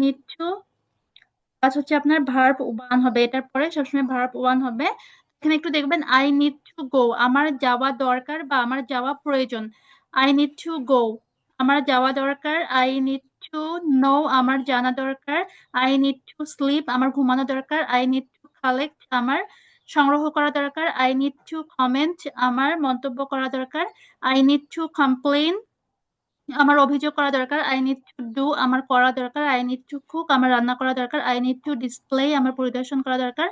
Need to plus হচ্ছে আপনার verb one হবে, এটার পরে সবসময় ভার্ব ওয়ান হবে। এখানে একটু দেখবেন আই নিড টু গো, আমার যাওয়া দরকার বা আমার যাওয়া প্রয়োজন। আই নিড টু গো, আমার যাওয়া দরকার। আই নিড টু নো, আমার জানা দরকার। আই নিড টু স্লিপ, আমার ঘুমানো দরকার। আই নিড টু কালেক্ট, আমার সংগ্রহ করা দরকার। আই নিড টু কমেন্ট, আমার মন্তব্য করা দরকার। আই নিড টু কমপ্লেন, আমার অভিযোগ করা দরকার। আই নিড টু ডু, আমার করা দরকার। আই নিড টু কুক, আমার রান্না করা দরকার। আই নিড টু ডিসপ্লে, আমার পরিদর্শন করা দরকার।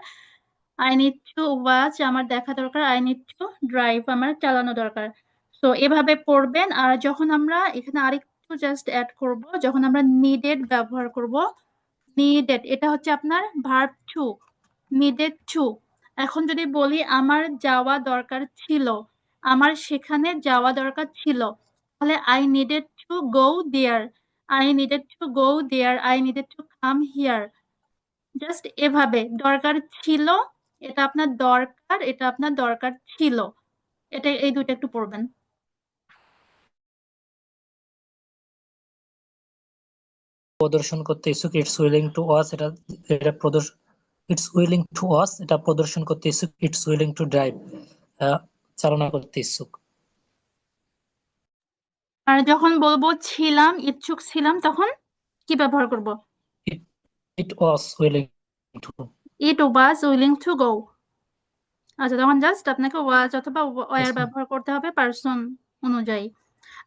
আই নিড টু ওয়াচ, আমার দেখা দরকার। আই নিড টু ড্রাইভ, আমার চালানো দরকার। তো এভাবে পড়বেন। আর যখন আমরা এখানে আরেকটু জাস্ট অ্যাড করব, যখন আমরা নিডেড ব্যবহার করব, নিডেড এটা হচ্ছে আপনার ভার্ব টু, নিডেড টু। এখন যদি বলি আমার যাওয়া দরকার ছিল, আমার সেখানে যাওয়া দরকার ছিল, তাহলে I needed to go there. I needed to go there, I needed to come here. Just এভাবে দরকার ছিল, এটা আপনার দরকার, এটা আপনার দরকার ছিল। এটা এই দুইটা একটু পড়বেন। প্রদর্শন করতে ইচ্ছুক, ইটস উইলিং টু ওয়াচ, এটা এটা প্রদর্শন, ইটস উইলিং টু ওয়াচ এটা প্রদর্শন করতে ইচ্ছুক। ইটস উইলিং টু ড্রাইভ চালনা করতে ইচ্ছুক। আর যখন বলবো ছিলাম, ইচ্ছুক ছিলাম, তখন কি ব্যবহার করব? It it was willing to. It was willing to go. আচ্ছা, তখন জাস্ট আপনাকে ওয়াজ অথবা ওয়ার ব্যবহার করতে হবে পার্সন অনুযায়ী।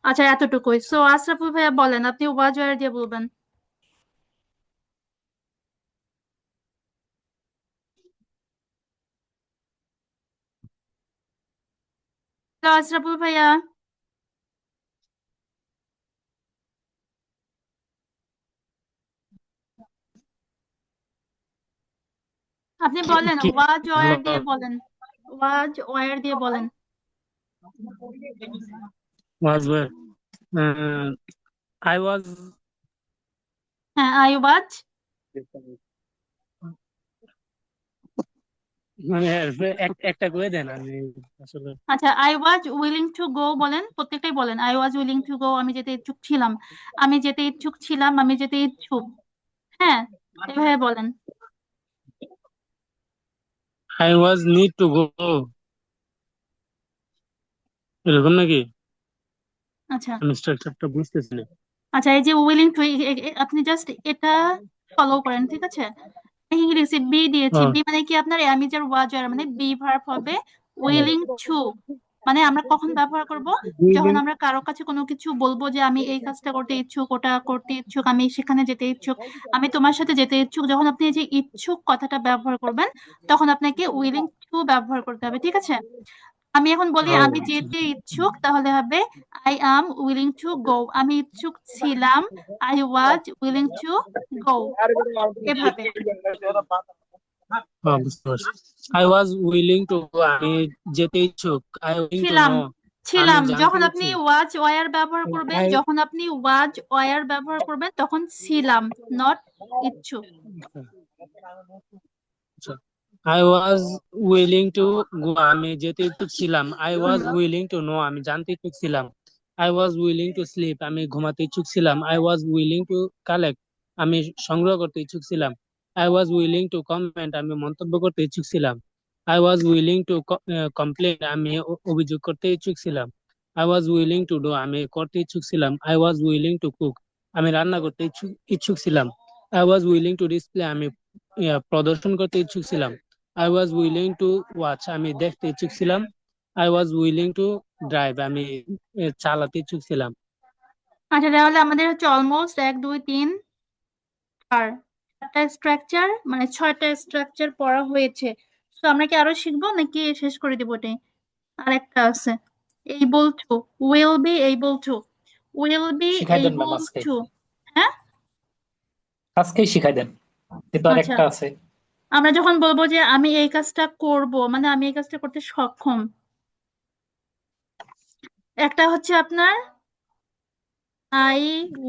আচ্ছা, এতটুকুই। সো আশরাফুল ভাইয়া বলেন, আপনি ওয়াজ ওয়ার দিয়ে বলবেন। তো আশরাফুল ভাইয়া, আপনি বলেন কি ওয়াজ ওয়ার হলো? দিয়ে বলেন। ওয়াজ ওয়ার দিয়ে বলেন। ওয়াজ ওয়ার, আই ওয়াজ, হ্যাঁ, আই ওয়াজ। মানে একটা করে দেন আমি আসলে। আচ্ছা, আই ওয়াজ উইলিং টু গো বলেন, প্রত্যেকটাই বলেন। আই ওয়াজ উইলিং টু গো, আমি যেতে ইচ্ছুক ছিলাম। আমি যেতে ইচ্ছুক ছিলাম, আমি যেতে ইচ্ছুক। হ্যাঁ, এভাবে বলেন। I was need to go, এরকম নাকি? আচ্ছা আমি স্ট্রাকচারটা বুঝতেছি না। আচ্ছা, এই যে উইলিং টু, আপনি জাস্ট এটা ফলো করেন, ঠিক আছে? ইংরেজি বি দিয়েছি, ও, বি মানে কি আপনার অ্যামিজার ওয়াজার, মানে বি ভার্ব হবে। উইলিং টু মানে আমরা কখন ব্যবহার করব? যখন উইলিং, আমরা কারো কাছে কোনো কিছু বলবো যে আমি এই কাজটা করতে ইচ্ছুক, ওটা করতে ইচ্ছুক, আমি সেখানে যেতে ইচ্ছুক, আমি তোমার সাথে যেতে ইচ্ছুক, যখন আপনি এই যে ইচ্ছুক কথাটা ব্যবহার করবেন, তখন আপনাকে উইলিং টু ব্যবহার করতে হবে, ঠিক আছে? আমি এখন বলি ও আমি যেতে ইচ্ছুক, তাহলে হবে আই অ্যাম উইলিং টু গো। আমি ইচ্ছুক ছিলাম, আই ওয়াজ উইলিং টু গো। এভাবে। বুঝতে পারছি। আই ওয়াজ উইলিং টু, আমি যেতে ইচ্ছুক। আই উইলিং টু ছিলাম, নো, আমি ছিলাম জানতে যখন আপনি ইচ্ছুক। ওয়াজ ওয়ার ব্যবহার করবেন, আই, যখন আপনি ওয়াজ ওয়ার ব্যবহার করবেন তখন ছিলাম, নট ইচ্ছুক। আই ওয়াজ উইলিং টু গো, আমি যেতে ইচ্ছুক ছিলাম। I hmm. Was willing to know, আমি জানতে ইচ্ছুক ছিলাম। I was willing to sleep, আমি ঘুমাতে ইচ্ছুক ছিলাম। I was willing to collect, আমি সংগ্রহ করতে ইচ্ছুক ছিলাম। I was willing two comment, আমি মন্তব্য করতে ইচ্ছুক ছিলাম। I was willing two complain, আমি অভিযোগ করতে ইচ্ছুক ছিলাম। I was willing to do, আমি করতে ইচ্ছুক ছিলাম। I was willing to cook, আমি রান্না করতে ইচ্ছুক ছিলাম। I was willing two display, আমি প্রদর্শন করতে ইচ্ছুক ছিলাম। I was willing to watch, আমি দেখতে ইচ্ছুক ছিলাম। I was willing to drive, আমি চালাতে ইচ্ছুক ছিলাম। আচ্ছা, তাহলে আমাদের হচ্ছে অলমোস্ট এক দুই তিন চার, চারটা স্ট্রাকচার, মানে ছয়টা স্ট্রাকচার পড়া হয়েছে। তো আমরা কি আরো শিখবো নাকি শেষ করে দিব এটাই? আর একটা আছে, able two, will be able two, will be শিখাই দেন ম্যাম এইবল আজকে, টু। হ্যাঁ। আজকেই শিখাই দেন, কিন্তু আচ্ছা, আরেকটা আছে। আমরা যখন বলবো যে আমি এই কাজটা করব, মানে আমি এই কাজটা করতে সক্ষম। একটা হচ্ছে আপনার আই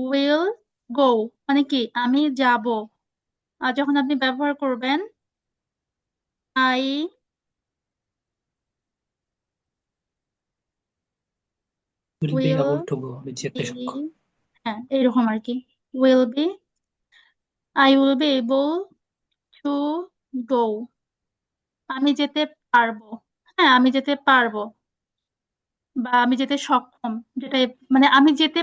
উইল গো, মানে কি আমি যাব। আর যখন আপনি ব্যবহার করবেন I will be will able to go, আমি যেতে বি, সক্ষম। হ্যাঁ এইরকম আর কি, will be I will be able to go. আমি যেতে পারবো। হ্যাঁ, আমি যেতে পারবো বা আমি যেতে সক্ষম, যেটা মানে আমি যেতে